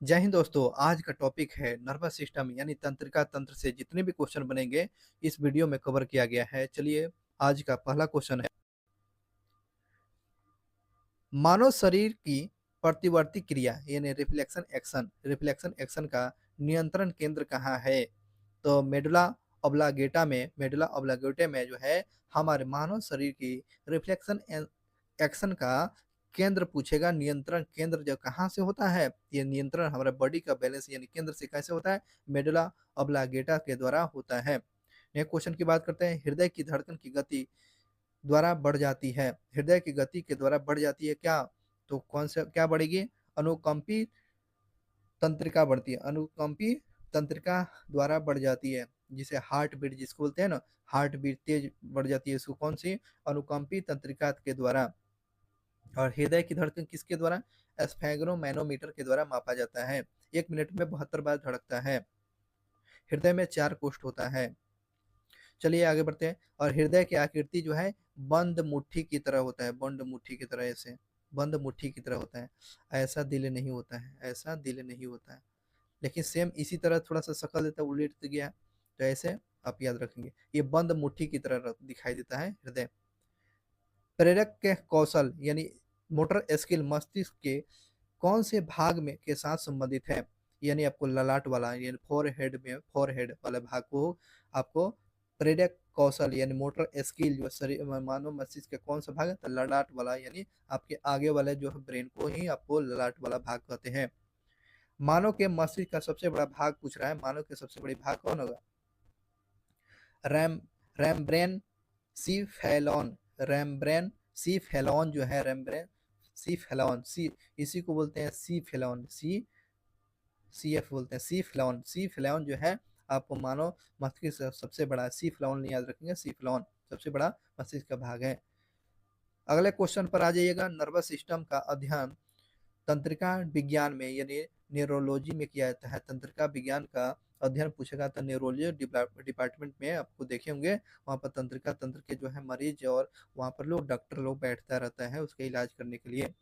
जय हिंद दोस्तों। आज का टॉपिक है नर्वस सिस्टम यानी तंत्रिका तंत्र से जितने भी क्वेश्चन बनेंगे इस वीडियो में कवर किया गया है। चलिए, आज का पहला क्वेश्चन है, मानव शरीर की प्रतिवर्ती क्रिया यानी रिफ्लेक्शन एक्शन का नियंत्रण केंद्र कहाँ है? तो मेडुला ऑब्लांगेटा में जो है हमारे मानव शरीर की रिफ्लेक्शन एक्शन का केंद्र पूछेगा। नियंत्रण केंद्र जो कहाँ से होता है, ये नियंत्रण हमारे बॉडी का बैलेंस यानी केंद्र से कैसे होता है? मेडुला ऑब्लांगेटा के द्वारा होता है। नेक्स्ट क्वेश्चन की बात करते हैं, हृदय की धड़कन की गति द्वारा बढ़ जाती है। हृदय की गति के द्वारा बढ़ जाती है क्या? तो कौन सा क्या बढ़ेगी? अनुकंपी तंत्रिका बढ़ती है, अनुकंपी तंत्रिका द्वारा बढ़ जाती है, जिसे हार्ट बीट जिसको बोलते हैं ना, हार्ट बीट तेज बढ़ जाती है, इसको कौन सी? अनुकंपी तंत्रिका के द्वारा। और हृदय की धड़कन किसके द्वारा? स्फेग्नोमैनोमीटर के द्वारा मापा जाता है। 1 मिनट में 72 बार धड़कता है। हृदय में 4 कोष्ठ होता है। चलिए आगे बढ़ते हैं। और हृदय की आकृति जो है बंद मुट्ठी की तरह होता है, बंद मुट्ठी की तरह, ऐसे बंद मुट्ठी की तरह होता है। ऐसा दिल नहीं होता है, ऐसा दिल नहीं होता है, लेकिन सेम इसी तरह थोड़ा सा शक्ल देता है, उलट गया तो ऐसे आप याद रखेंगे, ये बंद मुट्ठी की तरह दिखाई देता है हृदय। प्रेरक के कौशल यानी मोटर स्किल मस्तिष्क के कौन से भाग में के साथ संबंधित है? यानी आपको ललाट वाला यानी फोरहेड वाले भाग को आपको प्रेरक कौशल यानी मोटर स्किल जो शरीर मानव मस्तिष्क का कौन सा भाग है? तो ललाट वाला, यानी आपके आगे वाले जो है ब्रेन को ही आपको ललाट वाला भाग कहते हैं। मानव के मस्तिष्क का सबसे बड़ा भाग पूछ रहा है, मानव के सबसे बड़ी भाग कौन होगा? रैम रैमब्रेन सी फैलॉन, रैमब्रेन सी फैलॉन जो है, रैमब्रेन सी फैलॉन, सी इसी को बोलते हैं सी फैलॉन, सी एफ बोलते हैं, सी फ्लैवन जो है आपको मानो मस्तिष्क का सबसे बड़ा, सी फ्लैवन याद रखेंगे, सी फ्लैवन सबसे बड़ा मस्तिष्क का भाग है। अगले क्वेश्चन पर आ जाइएगा, नर्वस सिस्टम का अध्ययन तंत्रिका विज्ञान में यानी न्यूरोलॉजी में किया जाता है। तंत्रिका विज्ञान का अध्ययन पूछेगा तो न्यूरोलॉजी डिपार्टमेंट में आपको देखे होंगे, वहाँ पर तंत्रिका तंत्र के जो है मरीज और वहाँ पर लोग डॉक्टर लोग बैठता रहता है उसके इलाज करने के लिए।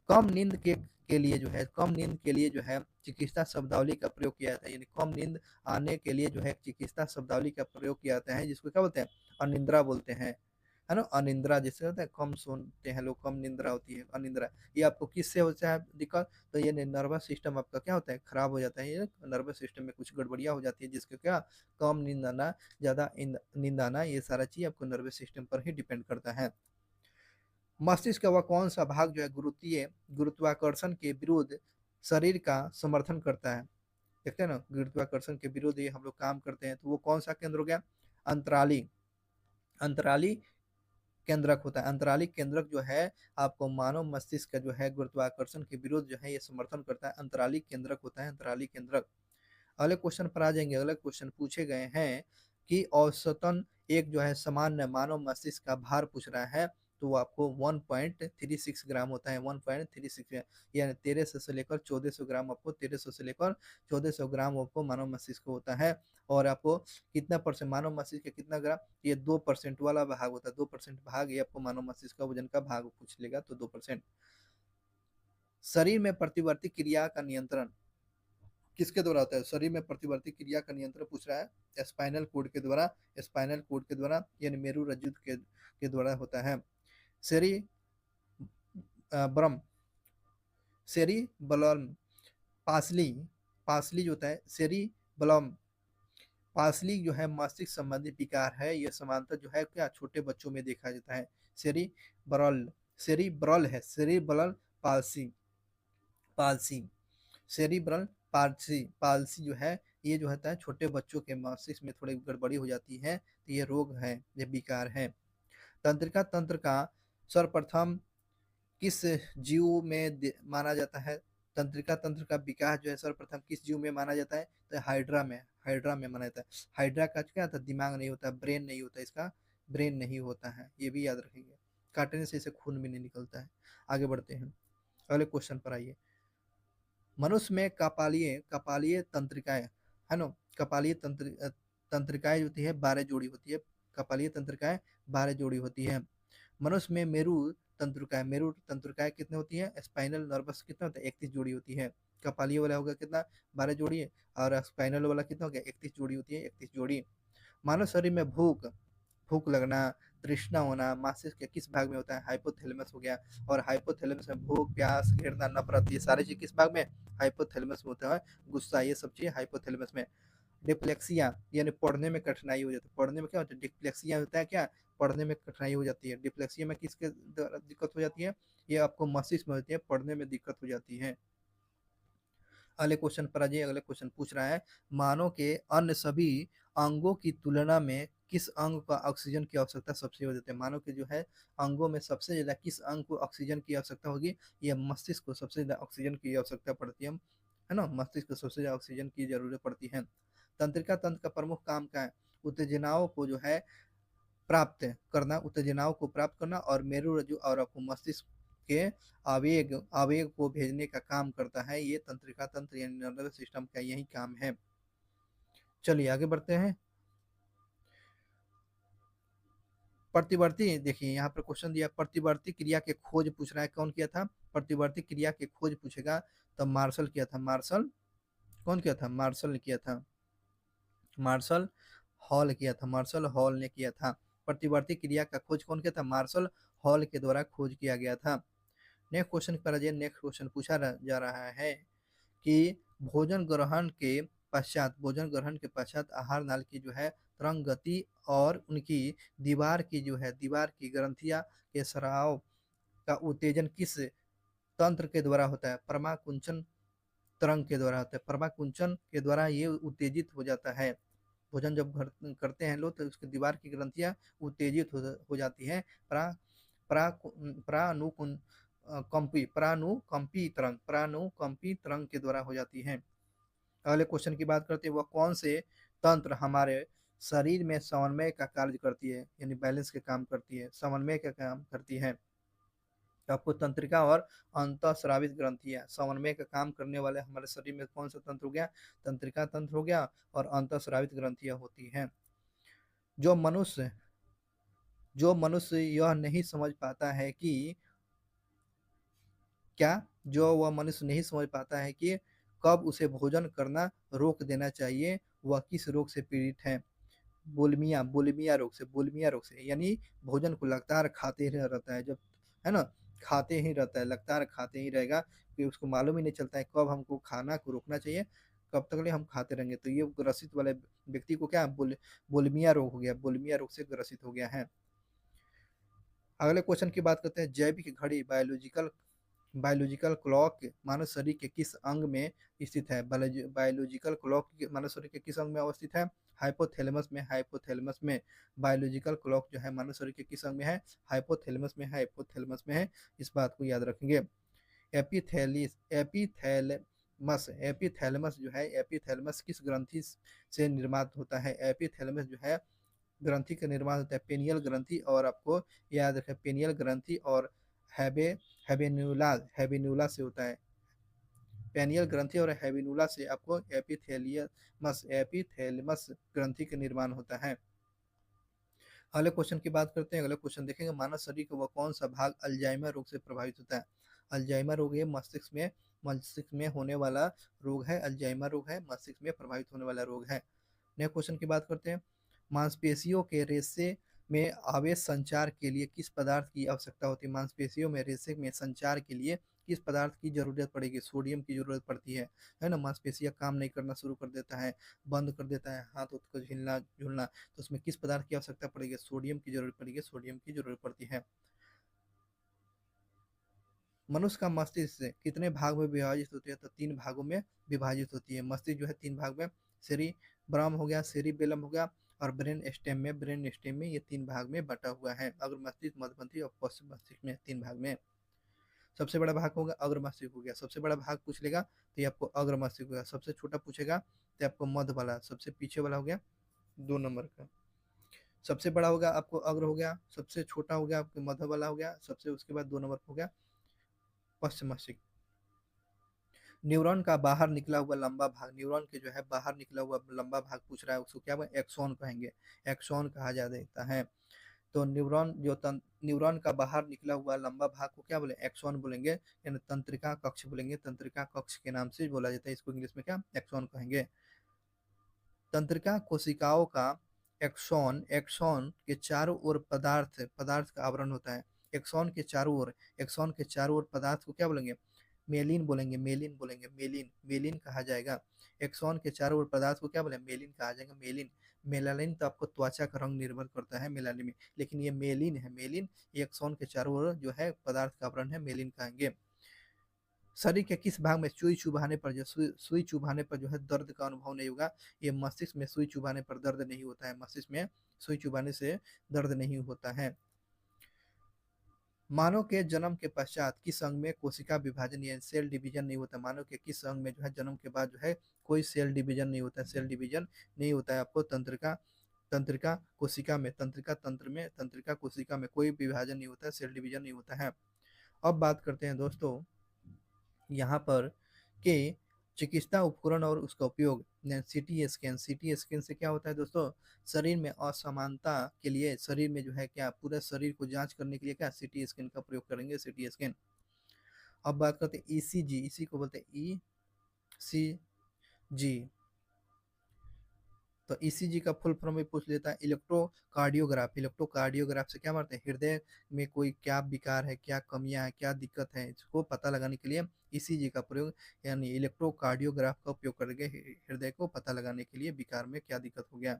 कम नींद के लिए जो है, कम नींद के लिए जो है चिकित्सा शब्दावली का प्रयोग किया जाता है, यानी कम नींद आने के लिए जो है चिकित्सा शब्दावली का प्रयोग किया जाता है, जिसको क्या बोलते हैं? अनिद्रा बोलते हैं, है ना। अनिद्रा जिससे होता है कम सोते हैं लोग, कम निंद्रा होती है अनिद्रा। ये आपको किससे होता है दिक्कत? तो ये नर्वस सिस्टम आपका क्या होता है? खराब हो जाता है, ये नर्वस सिस्टम में कुछ गड़बड़ियाँ हो जाती है, जिसके क्या कम नींद आना, ज़्यादा नींद आना, ये सारा चीज़ आपको नर्वस सिस्टम पर ही डिपेंड करता है। मस्तिष्क का वह कौन सा भाग जो है गुरुत्वाकर्षण के विरुद्ध शरीर का समर्थन करता है? देखते हैं ना, गुरुत्वाकर्षण के विरुद्ध ये हम लोग काम करते हैं, तो वो कौन सा केंद्र हो गया? अंतराली अंतराली केंद्रक होता है। अंतराली केंद्रक जो है आपको मानव मस्तिष्क का जो है गुरुत्वाकर्षण के विरुद्ध जो है ये समर्थन करता है, अंतराली केंद्रक होता है, अंतराली केंद्रक। अगले क्वेश्चन पर आ जाएंगे। अगले क्वेश्चन पूछे गए हैं कि औसतन एक जो है सामान्य मानव मस्तिष्क का भार पूछ रहा है, तो वो आपको 1.36 ग्राम होता है, 1.36, यानी 1300 से लेकर 1400 ग्राम, आपको 1300 से लेकर 1400 ग्राम आपको मानव मस्तिष्क को होता है। और आपको कितना परसेंट मानव मस्तिष्क का कितना ग्राम? ये 2% वाला भाग होता है, 2% भाग ये आपको मानव मस्तिष्क का वजन का भाग पूछ लेगा, तो 2%। शरीर में प्रतिवर्ती क्रिया का नियंत्रण किसके द्वारा होता है? शरीर में प्रतिवर्ती क्रिया का नियंत्रण पूछ रहा है, स्पाइनल कोड के द्वारा, स्पाइनल कोड के द्वारा यानी मेरु रज्जु के द्वारा होता है। सेरी ब्रम सेरी बलम पासली पासली जो होता है, सेरी बलम पासली जो है मस्तिष्क संबंधी विकार है, यह समानता जो है क्या छोटे बच्चों में देखा जाता है। सेरी ब्रल सेरी ब्रल है, सेरी ब्रल पालसी पालसी सेरिब्रल पालसी जो है, ये जो होता है छोटे बच्चों के मस्तिष्क में थोड़ी गड़बड़ी हो जाती है, तो ये रोग है, ये विकार है। तंत्रिका तंत्र का सर्वप्रथम किस जीव में माना जाता है? तंत्रिका तंत्र का विकास जो है सर्वप्रथम किस जीव में माना जाता है? तो हाइड्रा में माना जाता है। हाइड्रा का क्या था? दिमाग नहीं होता, ब्रेन नहीं होता, इसका ब्रेन नहीं होता है, ये भी याद रखेंगे। काटने से इसे खून भी नहीं निकलता है। आगे बढ़ते हैं, अगले क्वेश्चन पर आइए। मनुष्य में कपालीय कपालीय तंत्रिकाएं, है ना, कपालीय तंत्रिकाएं जो होती है 12 जोड़ी होती है, कपालीय तंत्रिकाएं 12 जोड़ी होती है। मनुष्य में मेरु तंत्रिकाएँ, मेरु तंत्रिकाएँ कितनी होती हैं? स्पाइनल नर्वस कितना होता है? 31 जोड़ी होती है। कपालीय वाला होगा कितना? 12 जोड़ी और स्पाइनल वाला कितना हो गया? 31 जोड़ी होती है, 31 जोड़ी। मानव शरीर में भूख भूख लगना, तृष्णा होना मस्तिष्क के किस भाग में होता है? हाइपोथैलेमस हो गया। और हाइपोथैलेमस में भूख, प्यास, घृणा, नफरत, ये सारी चीज़ किस भाग में? हाइपोथैलेमस में होता है। गुस्सा, ये सब चीज़ हाइपोथैलेमस में। डिस्लेक्सिया यानी पढ़ने में कठिनाई हो जाती है। पढ़ने में क्या होता है? डिस्लेक्सिया होता है क्या? पढ़ने में कठिनाई हो जाती है। डिस्लेक्सिया में किसके द्वारा दिक्कत हो जाती है? ये आपको मस्तिष्क में होती है, पढ़ने में दिक्कत हो जाती है। अगले क्वेश्चन पर आ जाइए। अगले क्वेश्चन पूछ रहा है, मानव के अन्य सभी अंगों की तुलना में किस अंग को ऑक्सीजन की आवश्यकता सबसे ज्यादा होती है? मानव के जो है अंगों में सबसे ज्यादा किस अंग को ऑक्सीजन की आवश्यकता होगी? ये मस्तिष्क को सबसे ज्यादा ऑक्सीजन की आवश्यकता पड़ती है ना? मस्तिष्क को सबसे ज्यादा ऑक्सीजन की जरूरत पड़ती है। तंत्रिका तंत्र का प्रमुख काम क्या है? उत्तेजनाओं को जो है प्राप्त करना, उत्तेजनाओं को प्राप्त करना, और मेरुरज्जु और आपको मस्तिष्क के आवेग आवेग को भेजने का काम करता है। ये तंत्रिका तंत्र यानी नर्वस सिस्टम का यही काम है। चलिए आगे बढ़ते हैं। प्रतिवर्ती, देखिए यहाँ पर क्वेश्चन दिया, प्रतिवर्ती क्रिया के खोज पूछ रहा है, कौन किया था? प्रतिवर्ती क्रिया के खोज पूछेगा तो मार्शल किया था। मार्शल कौन किया था? मार्शल ने किया था। मार्शल हॉल किया था। मार्शल हॉल ने किया था। प्रतिवर्ती क्रिया का खोज कौन किया था? मार्शल हॉल के द्वारा खोज किया गया था। नेक्स्ट क्वेश्चन पर अजय, नेक्स्ट क्वेश्चन पूछा जा रहा है कि भोजन ग्रहण के पश्चात आहार नाल की जो है तरंग गति और उनकी दीवार की ग्रंथियां के स्राव का उत्तेजन किस तंत्र के द्वारा होता है? परमाकुंचन तरंग के द्वारा होता है। परमाकुंचन के द्वारा ये उत्तेजित हो जाता है। भोजन जब करते हैं लोग तो उसकी दीवार की ग्रंथियां उत्तेजित हो जाती हैं। प्रा प्रा प्रानुकुं कंपी प्राणुकंपी तरंग के द्वारा हो जाती हैं। अगले क्वेश्चन की बात करते हैं, वह कौन से तंत्र हमारे शरीर में समन्वय का कार्य करती है, यानी बैलेंस के काम करती है, समन्वय का काम करती है? तो आपको तंत्रिका और अंतःस्रावित ग्रंथियां समन्वय का काम करने वाले हमारे शरीर में कौन सा तंत्र हो गया? तंत्रिका तंत्र हो गया और अंतःस्रावित ग्रंथियां होती हैं। जो मनुष्य जो मनुष्य यह नहीं समझ पाता है कि क्या जो वह मनुष्य नहीं समझ पाता है कि कब उसे भोजन करना रोक देना चाहिए, वह किस रोग से पीड़ित है? बुलिमिया रोग से, यानी भोजन को लगातार खाते ही रहता है, जब है ना, खाते ही रहता है, लगातार खाते ही रहेगा कि उसको मालूम ही नहीं चलता है कब हमको खाना को रोकना चाहिए, कब तक ले हम खाते रहेंगे। तो ये ग्रसित वाले व्यक्ति को क्या बुलिमिया रोग हो गया, बुलिमिया रोग से ग्रसित हो गया है। अगले क्वेश्चन की बात करते हैं, जैविक घड़ी बायोलॉजिकल क्लॉक मानव शरीर के किस अंग में स्थित है? बायोलॉजिकल क्लॉक मानव शरीर के किस अंग में अवस्थित है? हाइपोथैलेमस में बायोलॉजिकल क्लॉक जो है मानव शरीर के किस अंग में है? हाइपोथैलेमस में है। इस बात को याद रखेंगे। एपिथैलेमस जो है, एपिथैलेमस किस ग्रंथि से निर्मात होता है? एपिथैलेमस जो है ग्रंथि का निर्माण होता है पेनियल ग्रंथि, और आपको याद रखें पेनियल ग्रंथि और हैबे हैबेन्यूला से होता है। पेनियल ग्रंथि और हैबेन्यूला से आपको एपिथैलेमस ग्रंथि का निर्माण होता है। अगले क्वेश्चन की बात करते हैं। अगले क्वेश्चन देखेंगे, मानव शरीर का वह कौन सा भाग अल्जाइमर रोग से प्रभावित होता है? अल्जाइमर रोग ये मस्तिष्क में होने वाला रोग है। अल्जाइमर रोग है मस्तिष्क में प्रभावित होने वाला रोग है। नेक्स्ट क्वेश्चन की बात करते हैं, मांसपेशियों के रेशे में आवेश संचार के लिए किस पदार्थ की आवश्यकता होती है? मांसपेशियों में रेशे में संचार के लिए किस पदार्थ की जरूरत पड़ेगी? सोडियम की जरूरत पड़ती है ना? मांसपेशियां काम नहीं करना शुरू कर देता है, बंद कर देता है, हाथ उठ को हिलना झुलना, तो उसमें किस पदार्थ की आवश्यकता पड़ेगी? सोडियम की जरूरत पड़ेगी, सोडियम की जरूरत पड़ती है। मनुष्य का मस्तिष्क कितने भाग में विभाजित होती है? तो 3 भागों में विभाजित होती है। मस्तिष्क जो है 3 भाग में, सेरिब्रम हो गया, सेरिबेलम हो गया, और ब्रेन स्टेम में ये 3 भाग में बटा हुआ है। अग्र मस्तिष्क, मध्य मस्तिष्क और पश्चिम मस्तिष्क में 3 भाग में। सबसे बड़ा भाग होगा अग्र मस्तिष्क हो गया, सबसे बड़ा भाग पूछ लेगा तो ये आपको अग्र मस्तिष्क होगा। सबसे छोटा पूछेगा तो आपको मध्य वाला, सबसे पीछे वाला हो गया 2 नंबर का। सबसे बड़ा होगा आपको अग्र हो गया, सबसे छोटा हो गया आपको मध्य वाला हो गया, सबसे उसके बाद 2 नंबर हो गया पश्चिम मस्तिष्क। न्यूरॉन का बाहर निकला हुआ लंबा भाग, न्यूरॉन के जो है बाहर निकला हुआ लंबा भाग पूछ रहा है, उसको क्या एक्सॉन कहेंगे, एक्सॉन कहा जाता है। तो न्यूरॉन का बाहर निकला हुआ लंबा भाग को क्या बोले, एक्सॉन बोलेंगे, यानी तंत्रिका कक्ष बोलेंगे, तंत्रिका कक्ष के नाम से बोला जाता है, इसको इंग्लिश में क्या, एक्सॉन कहेंगे। तंत्रिका कोशिकाओं का एक्सॉन, एक्सॉन के चारों ओर पदार्थ पदार्थ का आवरण होता है। एक्सॉन के चारों ओर, एक्सॉन के चारों ओर पदार्थ को क्या बोलेंगे, मेलिन बोलेंगे, मेलिन बोलेंगे, मेलिन, मेलिन कहा जाएगा। एक्सॉन के चारों ओर पदार्थ को क्या बोलेंगे, मेलिन कहा जाएगा, मेलिन। मेलानिन तो आपको त्वचा का रंग निर्भर करता है मेलानिन में, लेकिन ये मेलिन है, मेलिन। ये एक्सॉन के चारों ओर जो है पदार्थ का आवरण है, मेलिन कहेंगे। शरीर के किस भाग में सुई चुभाने पर जो सुई चुभाने पर जो है दर्द का अनुभव नहीं होगा, ये मस्तिष्क में सुई चुभाने पर दर्द नहीं होता है, मस्तिष्क में सुई चुभाने से दर्द नहीं होता है। मानव के जन्म के पश्चात किस अंग में कोशिका विभाजन या सेल डिवीजन नहीं होता, मानव के किस अंग में जो है जन्म के बाद जो है कोई सेल डिवीजन नहीं होता है, सेल डिवीजन नहीं होता है आपको तंत्रिका, तंत्रिका कोशिका में, तंत्रिका तंत्र में, तंत्रिका कोशिका में कोई विभाजन नहीं होता है, सेल डिवीजन नहीं होता है। अब बात करते हैं दोस्तों यहाँ पर के चिकित्सा उपकरण और उसका उपयोग। सीटी स्कैन, सीटी स्कैन से क्या होता है दोस्तों, शरीर में असमानता के लिए, शरीर में जो है क्या पूरे शरीर को जांच करने के लिए क्या सीटी स्कैन का प्रयोग करेंगे, सीटी स्कैन। अब बात करते हैं ईसीजी, इसी को बोलते हैं ई सी जी। तो ईसीजी का फुल फॉर्म भी पूछ लेता है, इलेक्ट्रोकार्डियोग्राफ। इलेक्ट्रोकार्डियोग्राफ से क्या मारते हैं, हृदय में कोई क्या विकार है, क्या कमियां है, क्या दिक्कत है, इसको पता लगाने के लिए ईसीजी का प्रयोग, यानी इलेक्ट्रोकार्डियोग्राफ का उपयोग करेंगे हृदय को पता लगाने के लिए विकार में क्या दिक्कत हो गया।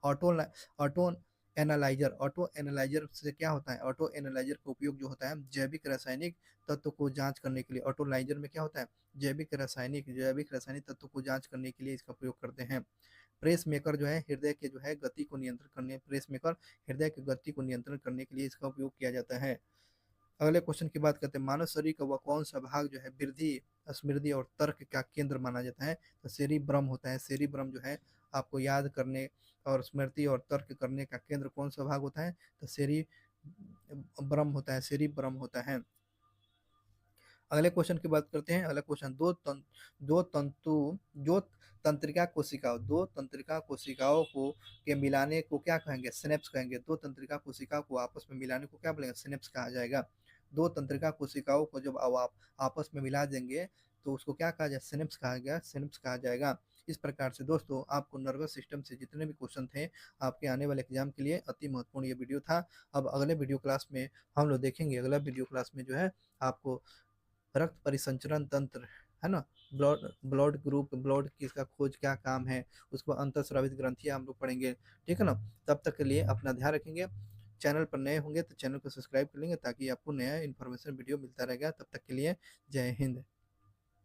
Auto auto analyser, auto analyser से क्या होता है, ऑटो एनालाइजर का उपयोग जो होता है जैविक रासायनिक तत्व को जांच करने के लिए, ऑटो लाइजर में क्या होता है, जैविक रासायनिक तत्व को जांच करने के लिए इसका प्रयोग करते हैं। प्रेस मेकर जो है हृदय के जो है गति को नियंत्रण करने, प्रेस मेकर हृदय की गति को नियंत्रण करने के लिए इसका उपयोग किया जाता है। अगले क्वेश्चन की बात करते हैं, मानव शरीर का वह कौन सा भाग जो है वृद्धि, स्मृति और तर्क का केंद्र माना जाता है, तो सेरिब्रम होता है। सेरिब्रम जो है आपको याद करने और स्मृति और तर्क करने का केंद्र कौन सा भाग होता है, तो सेरिब्रम होता है, सेरिब्रम होता है। अगले क्वेश्चन की बात करते हैं। अगला क्वेश्चन, दो तंतु जो तंत्रिका कोशिकाओं, दो तंत्रिका कोशिकाओं को के मिलाने को क्या कहेंगे, सिनेप्स कहेंगे। दो तंत्रिका कोशिकाओं को आपस में मिलाने को क्या बोलेंगे, सिनेप्स कहा जाएगा। दो तंत्रिका कोशिकाओं को जब आप आपस में मिला देंगे तो उसको क्या कहा जाए, सिनेप्स कहा गया, सिनेप्स कहा जाएगा। इस प्रकार से दोस्तों आपको नर्वस सिस्टम से जितने भी क्वेश्चन थे आपके आने वाले एग्जाम के लिए अति महत्वपूर्ण ये वीडियो था। अब अगले वीडियो क्लास में हम लोग देखेंगे, अगला वीडियो क्लास में जो है आपको रक्त परिसंचरण तंत्र, है ना, ब्लड ब्लड ग्रुप, ब्लड किसका खोज क्या काम है, उसको अंतःस्रावित ग्रंथियां हम लोग पढ़ेंगे। ठीक है ना, तब तक के लिए अपना ध्यान रखेंगे। चैनल पर नए होंगे तो चैनल को सब्सक्राइब कर लेंगे ताकि आपको नया इन्फॉर्मेशन वीडियो मिलता रहेगा। तब तक के लिए जय हिंद।